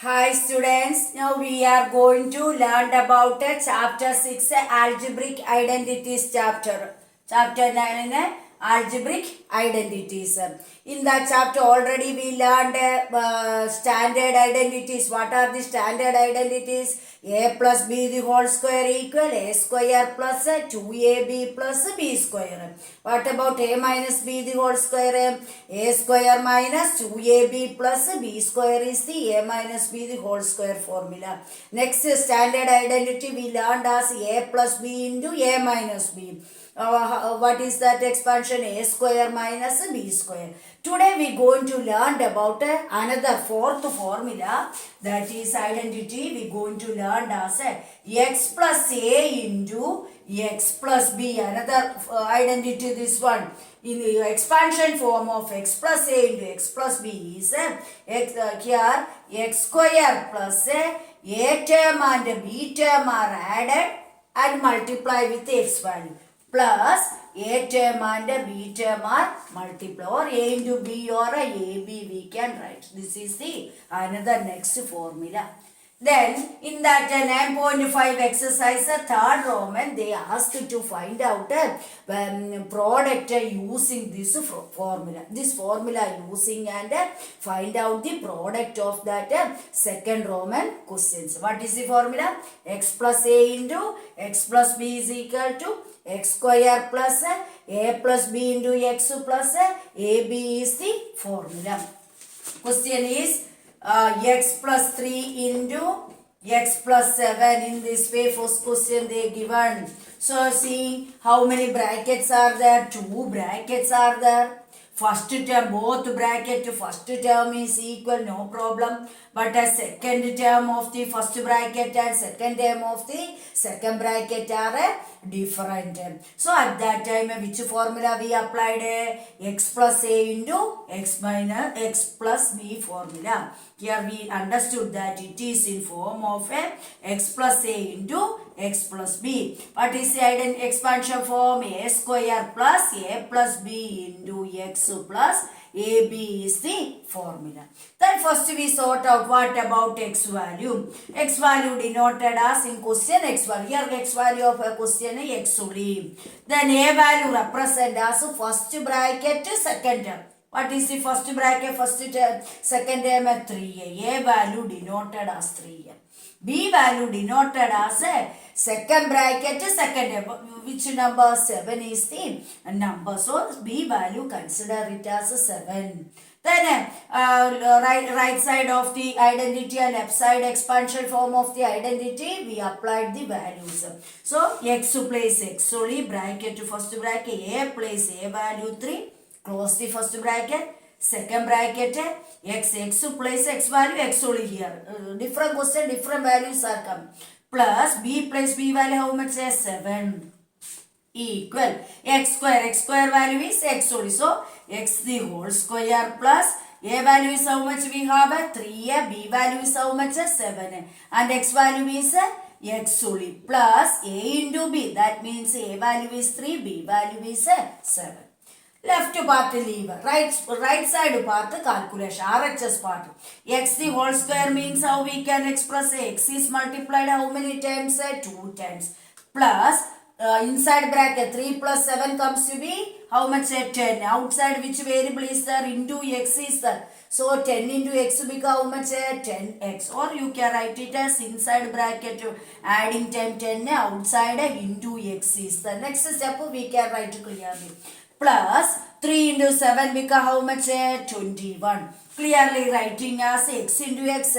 Hi students, now we are going to learn about chapter 6 algebraic identities chapter. Chapter 9 algebraic identities. In that chapter already we learned standard identities. What are the standard identities? A plus b the whole square equal a square plus 2ab plus b square. What about a minus b the whole square? A square minus 2ab plus b square is the a minus b the whole square formula. Next standard identity we learned as a plus b into a minus b. What is that expansion? A square minus b square. Today we going to learn about another fourth formula, that is identity we going to learn as x plus a into x plus b. Another identity, this one in the expansion form of x plus a into x plus b is here x square plus a term and b term are added and multiply with x value, plus a term and b term are multiplied, or a into b or a b we can write. This is the another next formula. Then in that 9.5 exercise, third Roman, they asked to find out product using this formula. This formula using and find out the product of that second Roman questions. What is the formula? X plus a into x plus b is equal to x square plus a plus b into x plus ab is the formula. Question is x plus 3 into x plus 7. In this way first question they given. So see how many brackets are there? 2 brackets are there. First term, both bracket first term is equal, no problem. But a second term of the first bracket and second term of the second bracket are different. So at that time, which formula we applied? X plus a into x minus x plus b formula. Here we understood that it is in form of x plus a into x plus b. What is the expansion form? A square plus a plus b into x plus ab is the formula. Then first we sort out what about x value. X value denoted as in question x value. Here x value of a question is x only. Then a value represent as first bracket second term. What is the first bracket, first term, second term? 3a. A value denoted as 3a. B value denoted as a second bracket second term. Which number? 7 is the number. So B value consider it as 7. Then right side of the identity and left side expansion form of the identity, we applied the values. So x place x only, bracket to first bracket, a place a value 3. Close the first bracket, second bracket, x place x value x only here. Different question, different values are coming. Plus b place b value how much is 7 equal x square value is x only. So x the whole square plus a value is how much we have? 3a, b value is how much? 7, and x value is x only, plus a into b, that means a value is 3, b value is 7. Left part leave, right side part calculation, RHS part. X the whole square means how we can express x is multiplied how many times? 2 times. Plus inside bracket 3 plus 7 comes to be how much? 10. Outside which variable is there? Into x is there. So 10 into x become how much? 10x. Or you can write it as inside bracket adding 10, outside into x is the next step we can write clearly. Plus 3 into 7 become how much? 21. Clearly writing as x into x.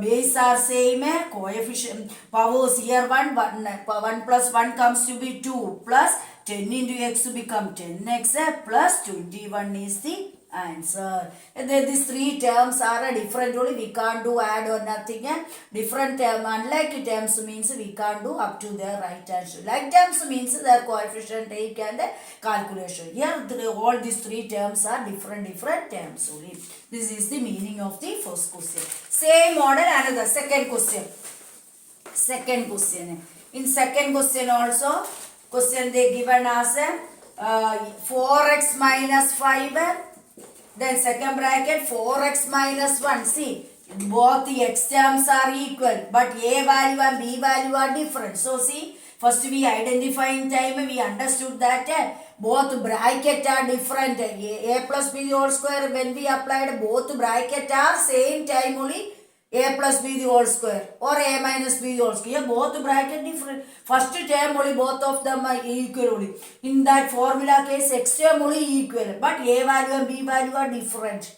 Base are same, coefficient powers here 1 plus 1 comes to be 2, plus 10 into x become 10x, plus 21 is the answer. And then these three terms are different only, we can't do add or nothing. Different term, unlike terms means we can't do up to their right answer. Like terms means their coefficient take and calculation. Here all these three terms are different terms only. This is the meaning of the first question. Same model, another second question. In second question also, question they given as 4x minus 5. Then second bracket 4x minus 1. See, both the x terms are equal, but a value and b value are different. So see, first we identify in time, we understood that both bracket are different. A plus b whole square, when we applied both bracket are same time only, a plus b the whole square or a minus b the whole square. Both bracket different. First term only, both of them are equal only. In that formula case, x term only equal, but a value and b value are different.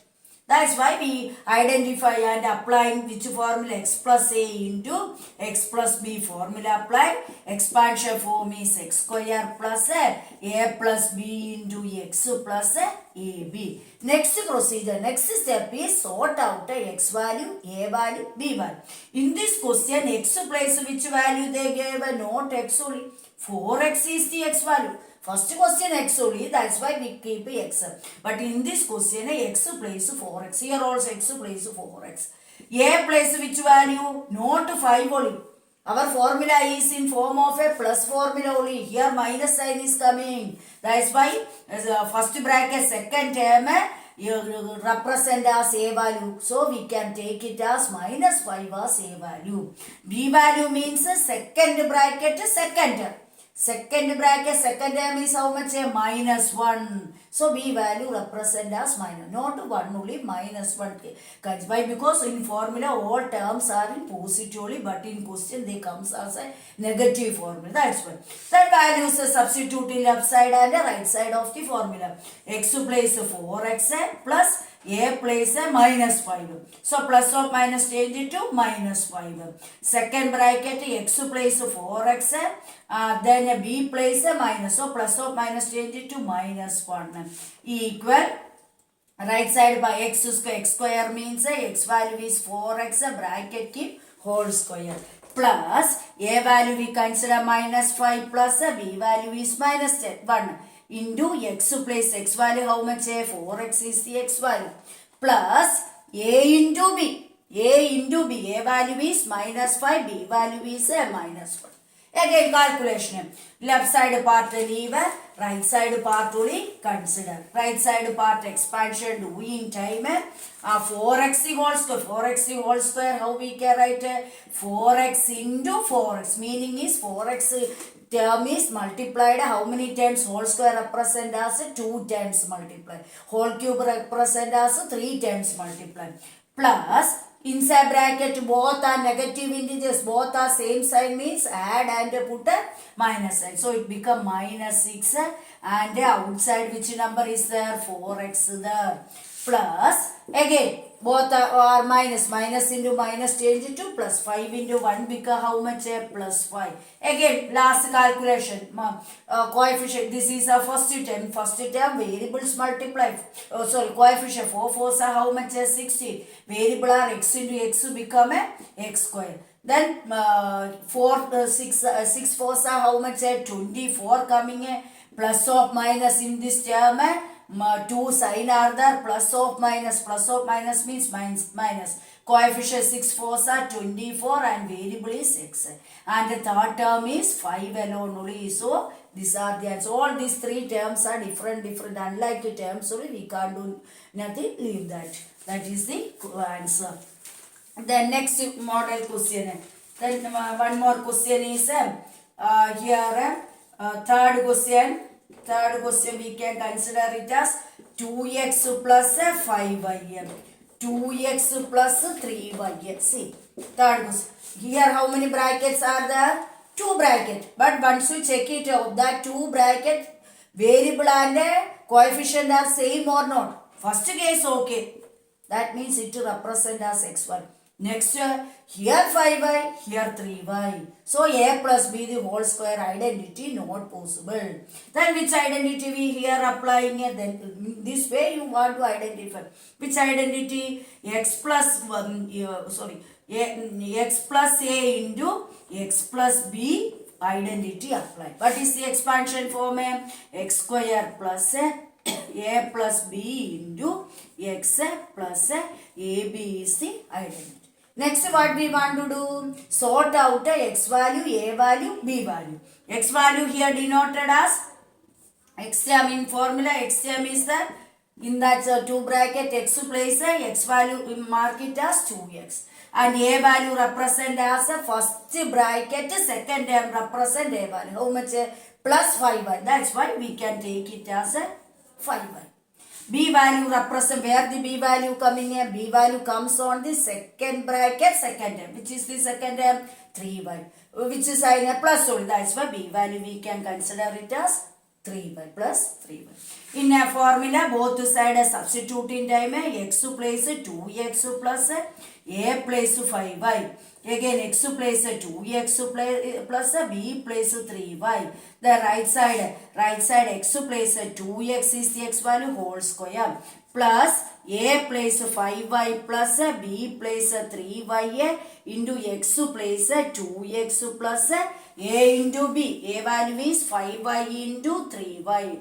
That's why we identify and applying which formula, x plus a into x plus b formula applied. Expansion form is x square plus a plus b into x plus ab. Next procedure, next step is sort out x value, a value, b value. In this question, x place which value they gave, not x only. 4x is the x value. First question x only, that's why we keep x. But in this question, x place 4x. Here also x place 4x. A place which value? Not 5 only. Our formula is in form of a plus formula only. Here minus sign is coming. That's why first bracket second term you represent as a value. So we can take it as minus 5 as a value. B value means second bracket second term. Second bracket, second term is how much? Minus 1. So B value represent as minus. Not 1 only, minus 1. Why? Because in formula all terms are in positive only, but in question they comes as a negative formula. That's why. Then values substitute in left side and the right side of the formula. X place 4x plus a place minus 5. So plus or minus change it to minus 5. Second bracket x place 4x. Then b place minus. So plus or minus change it to minus 1. Equal. Right side by x square means x value is 4x bracket keep whole square. Plus a value we consider minus 5 plus b value is minus 1. Into x place x value how much? 4x is the x value. Plus a into b. A into b. A value is minus 5. B value is minus 1. Again calculation. Left side part leave. Right side part only consider. Right side part expansion do in time. 4x whole square. 4x whole square how we can write? 4x into 4x. Meaning is 4x term is multiplied how many times? Whole square represent as 2 times multiplied. Whole cube represent as 3 times multiplied. Plus inside bracket both are negative integers, both are same sign means add and put a minus sign. So it become minus 6 and outside which number is there? 4x there. Plus again both are minus. Minus into minus change it to plus. 5 into 1 become how much? Plus 5. Again last calculation. Coefficient. This is a first term. First term variables multiply. Coefficient 4 fours are how much? 16. Variable are x into x become x square. Then 6 fours are how much? 24 coming plus or minus in this term. 2 sign are there, plus of minus means minus. Coefficient 6 fours are 24 and variable is x. And the third term is 5 alone only. So these are the answers. All these three terms are different. Unlike terms only we can't do nothing, leave that. That is the answer. The next model question. Then one more question is here third question. Third question we can consider it as 2x plus 5y. 2x plus 3y. See, third question. Here how many brackets are there? 2 brackets. But once you check it out, that 2 bracket variable and coefficient are same or not. First case okay. That means it represent as x1. Next here 5y, here 3y. So a plus b the whole square identity not possible. Then which identity we here applying? Then this way you want to identify. Which identity? X plus x plus a into x plus b identity apply. What is the expansion form? X square plus a plus b into x plus ab is the identity. Next what we want to do? Sort out x value, a value, b value. X value here denoted as x term in formula. X term is the In that two bracket x place x value mark it as 2x and a value represent as a first bracket second term represent a value. How much? Plus 5y. That's why we can take it as a 5y. B value represent where the B value coming here. B value comes on the second bracket second term. Which is the second term? 3y. Which is in a plus only. That's why B value we can consider it as 3y plus 3y. In a formula, both sides substitute in time. X place 2x plus a place 5y. Again x place 2x plus b place 3y. The right side x place 2x is the x value whole square plus a place 5y plus b place 3y into x place 2x plus a into b. A value is 5y into 3y.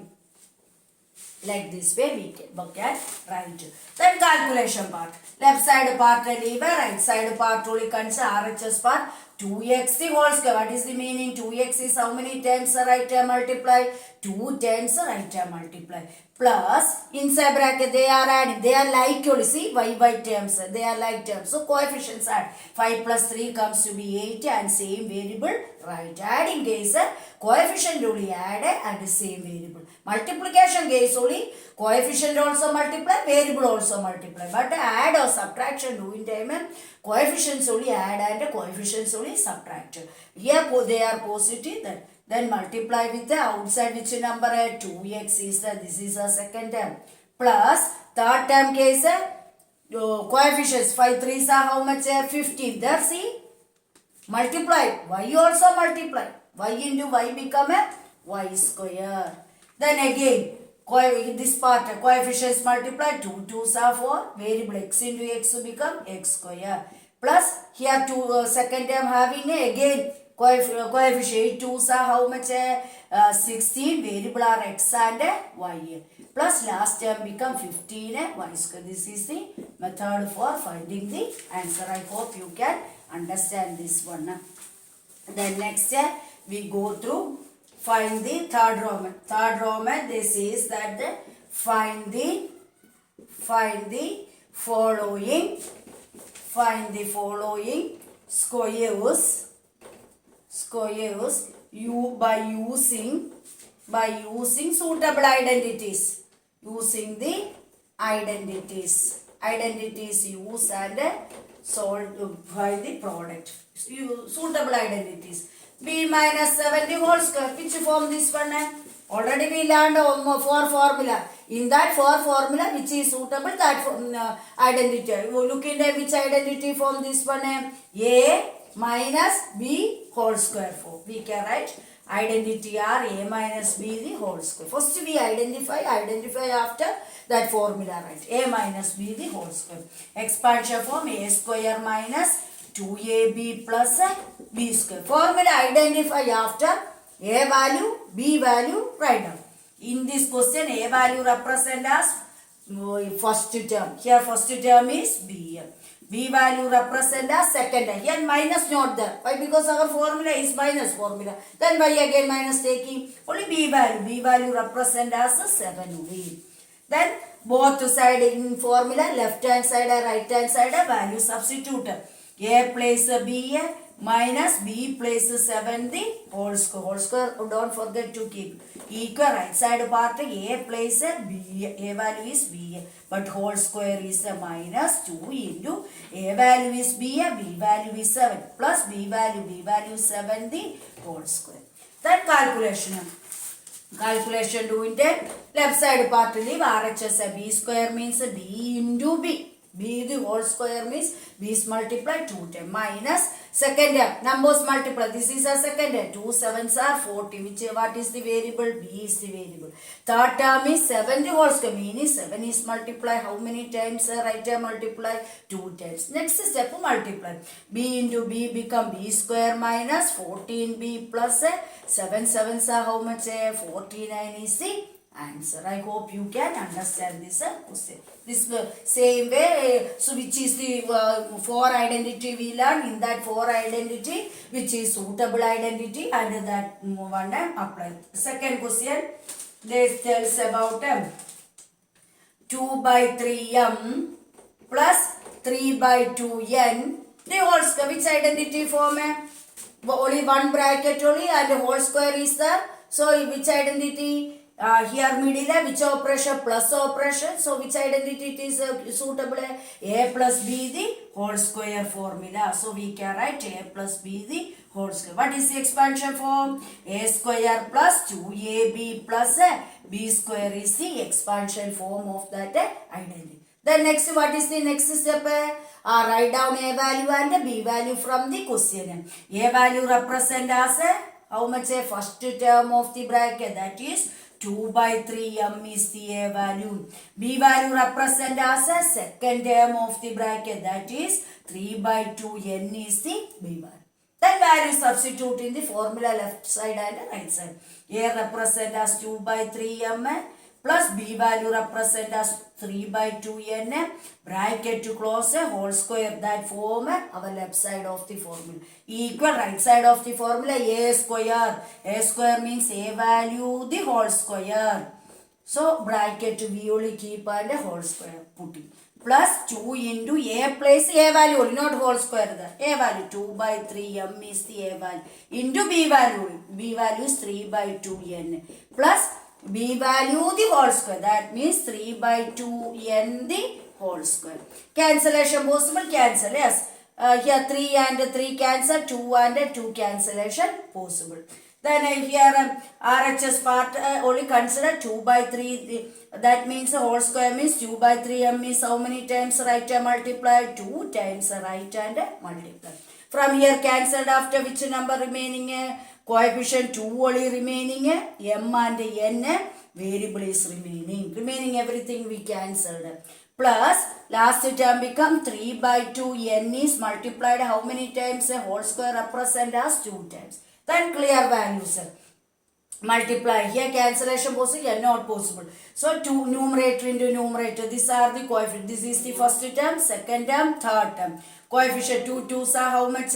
Like this way we can look at right. Then calculation part. Left side part leave, right side part only consider RHS part. 2x the whole square. What is the meaning? 2x is how many times right term multiply? 2 times right term multiply. Plus inside bracket they are adding. They are like only. See y terms. They are like terms. So coefficients add. 5 plus 3 comes to be 8 and same variable right. Adding case coefficient only add and the same variable. Multiplication case only coefficient also multiply, variable also multiply. But add or subtraction doing time coefficients only add and coefficients only subtract. Here they are positive. Then multiply with the outside which number 2x is this is a second term. Plus third term case coefficients 5 3s are how much? 15. There see multiply. Y also multiply. Y into y become a y square. Then again this part coefficients multiply 2 2s are 4. Variable x into x become x square. Plus here second term having again coefficient 2s are how much? 16. Variable are x and y. Plus last term become 15 y square. This is the method for finding the answer. I hope you can understand this one. Then next we go through find the third Roman. Third Roman this is that find the following squares you by using suitable identities. Using the identities use and solve by the product. Suitable identities. B minus 70 whole square. Which form this one? Already we learned 4 formula. In that 4 formula which is suitable that identity. Look in which identity form this one? A minus B whole square form. We can write identity are A minus B the whole square. First we identify after that formula, right? A minus B the whole square. Expansion form A square minus 2AB plus B square. Formula identify after A value, B value, write down. In this question A value represent as first term. Here first term is B. B value represent as second term. Here minus not there. Why? Because our formula is minus formula. Then why again minus taking? Only B value. B value represent as 7 only. Then both side in formula, left hand side and right hand side value substitute. A place B minus B place 7 the whole square. Whole square don't forget to keep. Equal right side part A place B. A value is B. But whole square is minus 2 into A value is B. B value is 7 plus B value 7 the whole square. Then calculation doing that left side part leave RHS B square means B into B. B the whole square means B is multiplied 2 times minus second term numbers multiply. This is a second term. 2 7s are 40. What is the variable? B is the variable. Third term is 7 the whole square meaning 7 is multiply. How many times? Right term multiply 2 times. Next step multiply. B into B become B square minus 14B plus 7 7s are how much? 49 is the answer. I hope you can understand this question. This same way, so which is the 4 identity we learn. In that 4 identity which is suitable identity and that one apply. Second question, this tells about 2 by 3m plus 3 by 2n the whole square. Which identity form? Only one bracket only and the whole square is there. So which identity? Here middle which operation? Plus operation. So which identity it is suitable? A plus b the whole square formula. So we can write a plus b the whole square. What is the expansion form? A square plus 2ab plus b square is the expansion form of that identity. Then next, what is the next step? Write down a value and b value from the question. A value represent as how much? A first term of the bracket, that is 2 by 3m is the a value. B value represent as a second term of the bracket, that is 3 by 2n is the b value. Then value substitute in the formula left side and right side. A represent as 2 by 3m plus b value represent as 3 by 2n, bracket to close a whole square, that form our left side of the formula. Equal right side of the formula a square. A square means a value the whole square. So bracket we only keep and a whole square putting. Plus 2 into a place a value only, not whole square there. A value 2 by 3m is the a value into b value. B value is 3 by 2n plus b value the whole square, that means 3 by 2n the whole square. Cancellation possible? Cancel, yes. Here 3 and 3 cancel, 2 and 2 cancellation possible. Then here RHS part only consider 2 by 3. That means the whole square means 2 by 3m is how many times right hand multiplied? 2 times right hand multiplied. From here cancelled after which number remaining? Coefficient 2 only remaining, m and n variable is remaining. Remaining everything we cancelled. Plus last term become 3 by 2 n is multiplied how many times? A whole square represent as 2 times. Then clear values. Multiply. Here cancellation possible, here not possible. So 2 numerator into numerator. These are the coefficient. This is the first term, second term, third term. Coefficient 2 2s are how much?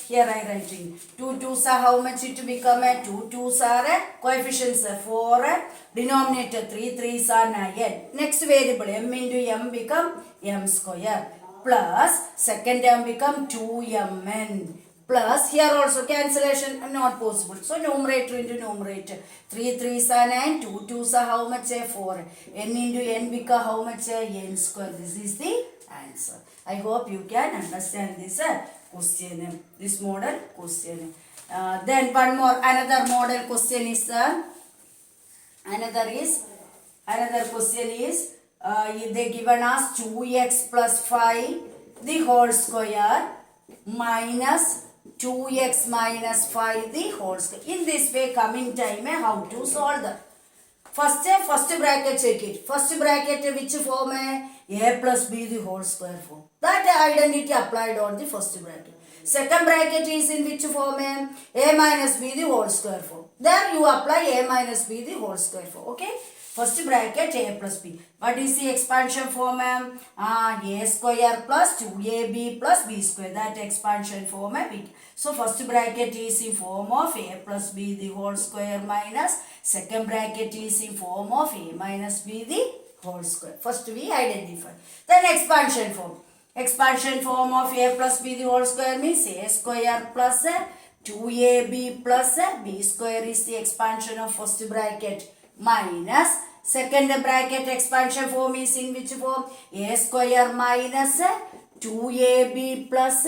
Here I writing. 2 2s are how much it become? 2 2s are coefficients 4. Denominator 3 3s are 9. Next variable m into m become m square. Plus second term become 2mn. Plus here also cancellation not possible. So numerator into numerator. 3 3s are 9. 2 2s are how much? 4. N into n become how much? N square. This is the answer. I hope you can understand this question, this model question. Then one more, another model question is another question is they given us 2x plus 5 the whole square minus 2x minus 5 the whole square. In this way coming time how to solve that? First bracket check it. First bracket which form? A plus b the whole square form. That identity applied on the first bracket. Second bracket is in which form? A minus b the whole square form. There you apply a minus b the whole square form. Okay. First bracket a plus b. What is the expansion form? A square plus 2ab plus b square. That expansion form. So first bracket is in form of a plus b the whole square minus second bracket is in form of a minus b the whole square. First we identify. Then expansion form. Expansion form of a plus b the whole square means a square plus 2ab plus b square is the expansion of first bracket minus second bracket expansion form is in which form? A square minus 2ab plus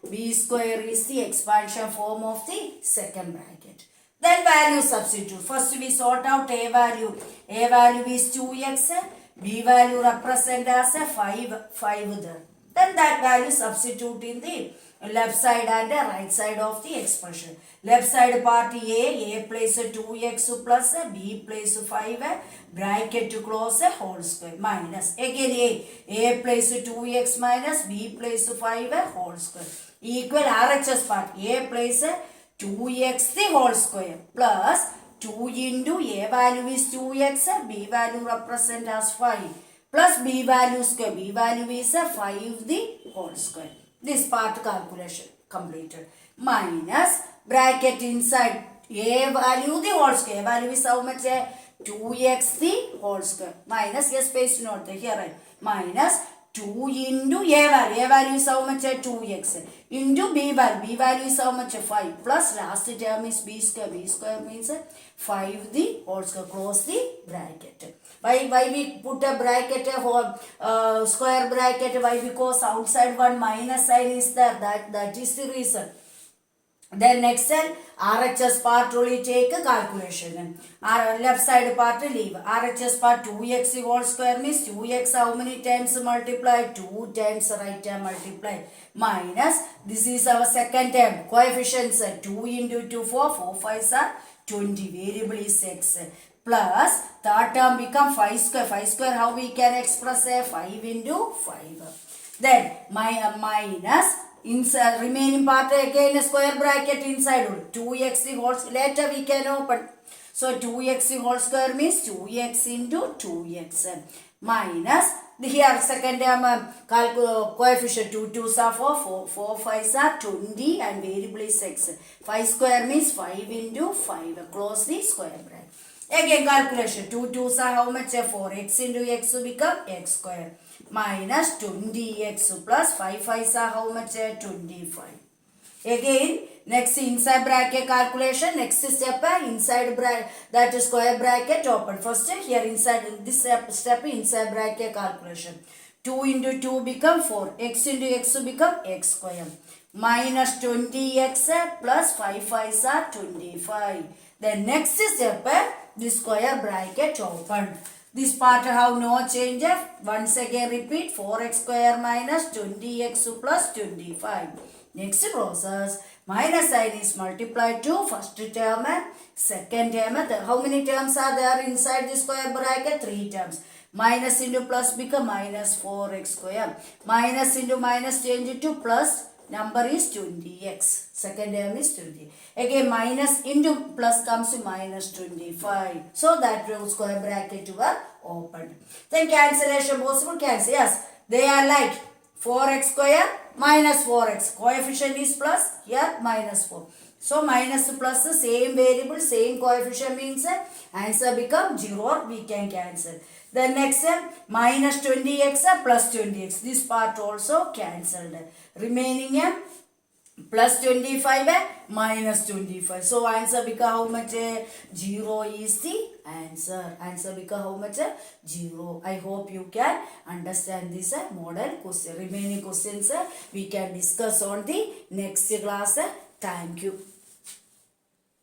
b square is the expansion form of the second bracket. Then value substitute. First we sort out a value. A value is 2x. B value represent as a 5 there. Then that value substitute in the left side and the right side of the expression. Left side part a place 2x plus b place 5 bracket to close a whole square minus again a place 2x minus b place 5 whole square equal RHS part a place 2x the whole square plus 2 into a value is 2x, b value represent as 5 plus b value square, b value is 5 the whole square. This part calculation completed. Minus bracket inside a value the whole square. A value is how much? 2x the whole square minus a space note here, right? Minus 2 into a value is how much? 2x into b value is how much? 5 plus last term is b square means 5 the whole square. Close the bracket. Why we put a bracket, a whole square bracket? Why? Because outside one minus sign is there. That is the reason. Then next cell, RHS part only take a calculation. Left side part leave. RHS part 2x whole square means 2x how many times multiply? 2 times right term multiply. Minus, this is our second term. Coefficients 2 into 2, 4 5s are 20. Variable is x. Plus, third term become 5 square. 5 square, how we can express? 5 into 5. Then, minus, inside remaining part again a square bracket inside 2x whole. Later we can open. So 2x whole square means 2x into 2x minus here second term coefficient 2 2s are 4 5s are 20 and variable is x. 5 square means 5 into 5. Close the square bracket. Again calculation 2 2s are how much? 4. X into x will become x square minus 20x plus 5 5s are how much? 25. Again next inside bracket calculation. Next step inside bracket, that is square bracket open. First here inside this step inside bracket calculation. 2 into 2 become 4. X into x will become x square minus 20x plus 5 5s are 25. Then next step this square bracket open. This part have no change. Once again repeat 4x square minus 20x plus 25. Next process minus sign is multiplied to first term, second term. How many terms are there inside the square bracket? 3 terms. Minus into plus become minus 4x square. Minus into minus change to plus. Number is 20x. Second term is 20. Again minus into plus comes to minus 25. So that square bracket were opened. Then cancellation possible. Cancel. Yes. They are like 4x square minus 4x. Coefficient is plus. Here minus 4. So minus plus the same variable, same coefficient means answer become 0 or we can cancel. Then next minus 20x plus 20x. This part also cancelled. Remaining plus 25 minus 25. So answer become how much? 0 is the answer. Answer become how much? 0. I hope you can understand this model question. Remaining questions we can discuss on the next class. Thank you.